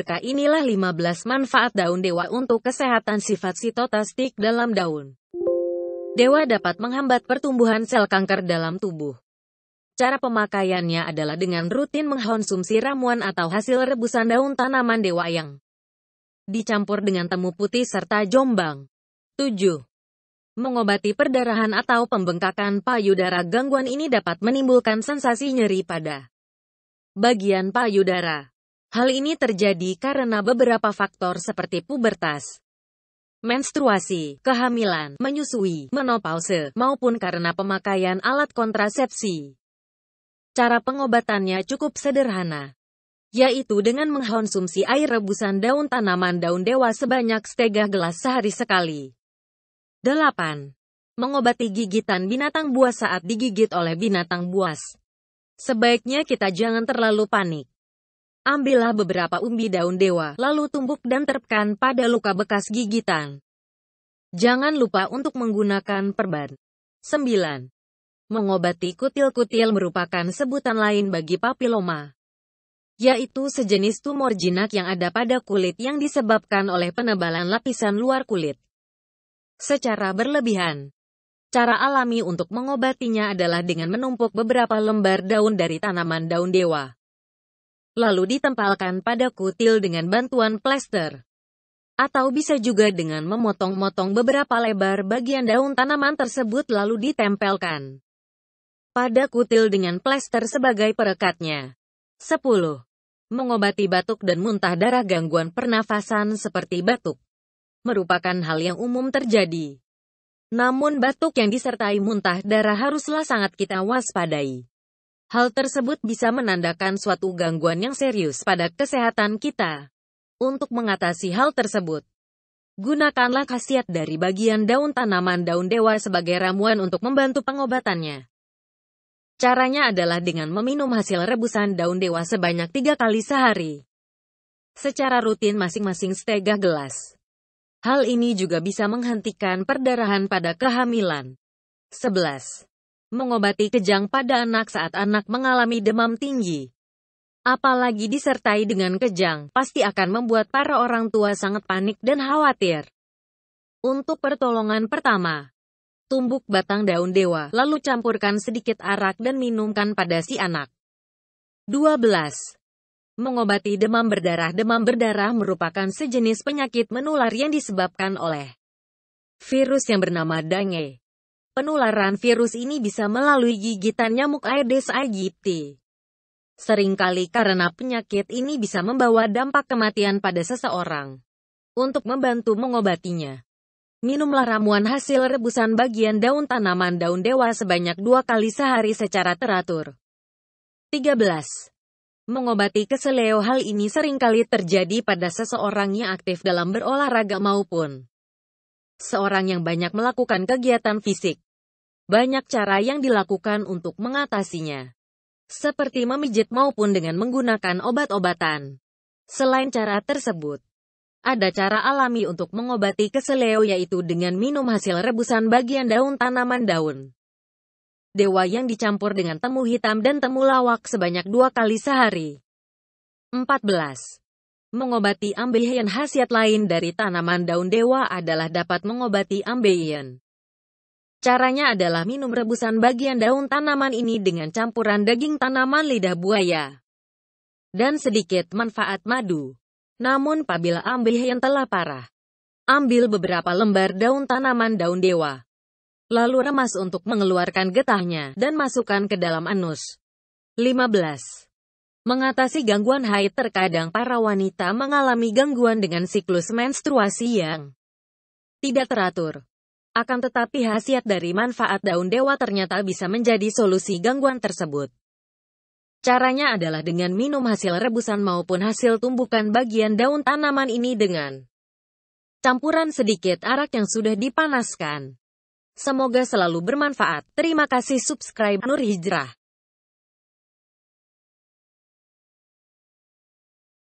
Berkah inilah 15 manfaat daun dewa untuk kesehatan. Sifat sitotastik dalam daun dewa dapat menghambat pertumbuhan sel kanker dalam tubuh. Cara pemakaiannya adalah dengan rutin mengkonsumsi ramuan atau hasil rebusan daun tanaman dewa yang dicampur dengan temu putih serta jombang. 7. Mengobati perdarahan atau pembengkakan payudara. Gangguan ini dapat menimbulkan sensasi nyeri pada bagian payudara. Hal ini terjadi karena beberapa faktor seperti pubertas, menstruasi, kehamilan, menyusui, menopause, maupun karena pemakaian alat kontrasepsi. Cara pengobatannya cukup sederhana, yaitu dengan mengkonsumsi air rebusan daun tanaman daun dewa sebanyak setengah gelas sehari sekali. 8. Mengobati gigitan binatang buas saat digigit oleh binatang buas. Sebaiknya kita jangan terlalu panik. Ambillah beberapa umbi daun dewa, lalu tumbuk dan terpkan pada luka bekas gigitan. Jangan lupa untuk menggunakan perban. 9. Mengobati kutil-kutil merupakan sebutan lain bagi papiloma, yaitu sejenis tumor jinak yang ada pada kulit yang disebabkan oleh penebalan lapisan luar kulit secara berlebihan. Cara alami untuk mengobatinya adalah dengan menumpuk beberapa lembar daun dari tanaman daun dewa, lalu ditempelkan pada kutil dengan bantuan plester. Atau bisa juga dengan memotong-motong beberapa lebar bagian daun tanaman tersebut lalu ditempelkan pada kutil dengan plester sebagai perekatnya. 10. Mengobati batuk dan muntah darah. Gangguan pernafasan seperti batuk merupakan hal yang umum terjadi. Namun batuk yang disertai muntah darah haruslah sangat kita waspadai. Hal tersebut bisa menandakan suatu gangguan yang serius pada kesehatan kita. Untuk mengatasi hal tersebut, gunakanlah khasiat dari bagian daun tanaman daun dewa sebagai ramuan untuk membantu pengobatannya. Caranya adalah dengan meminum hasil rebusan daun dewa sebanyak 3 kali sehari, secara rutin masing-masing setengah gelas. Hal ini juga bisa menghentikan perdarahan pada kehamilan. 11. Mengobati kejang pada anak saat anak mengalami demam tinggi. Apalagi disertai dengan kejang, pasti akan membuat para orang tua sangat panik dan khawatir. Untuk pertolongan pertama, tumbuk batang daun dewa, lalu campurkan sedikit arak dan minumkan pada si anak. 12. Mengobati demam berdarah. Demam berdarah merupakan sejenis penyakit menular yang disebabkan oleh virus yang bernama dengue. Penularan virus ini bisa melalui gigitan nyamuk Aedes aegypti. Seringkali karena penyakit ini bisa membawa dampak kematian pada seseorang. Untuk membantu mengobatinya, minumlah ramuan hasil rebusan bagian daun tanaman daun dewa sebanyak 2 kali sehari secara teratur. 13. Mengobati keseleo. Hal ini seringkali terjadi pada seseorang yang aktif dalam berolahraga maupun seorang yang banyak melakukan kegiatan fisik. Banyak cara yang dilakukan untuk mengatasinya, seperti memijit maupun dengan menggunakan obat-obatan. Selain cara tersebut, ada cara alami untuk mengobati keseleo, yaitu dengan minum hasil rebusan bagian daun tanaman daun dewa yang dicampur dengan temu hitam dan temu lawak sebanyak 2 kali sehari. 14. Mengobati ambeien. Khasiat lain dari tanaman daun dewa adalah dapat mengobati ambeien. Caranya adalah minum rebusan bagian daun tanaman ini dengan campuran daging tanaman lidah buaya dan sedikit manfaat madu. Namun apabila ambeien telah parah, ambil beberapa lembar daun tanaman daun dewa, lalu remas untuk mengeluarkan getahnya, dan masukkan ke dalam anus. 15. Mengatasi gangguan haid. Terkadang para wanita mengalami gangguan dengan siklus menstruasi yang tidak teratur. Akan tetapi khasiat dari manfaat daun dewa ternyata bisa menjadi solusi gangguan tersebut. Caranya adalah dengan minum hasil rebusan maupun hasil tumbukan bagian daun tanaman ini dengan campuran sedikit arak yang sudah dipanaskan. Semoga selalu bermanfaat. Terima kasih. Subscribe Nur Hijrah.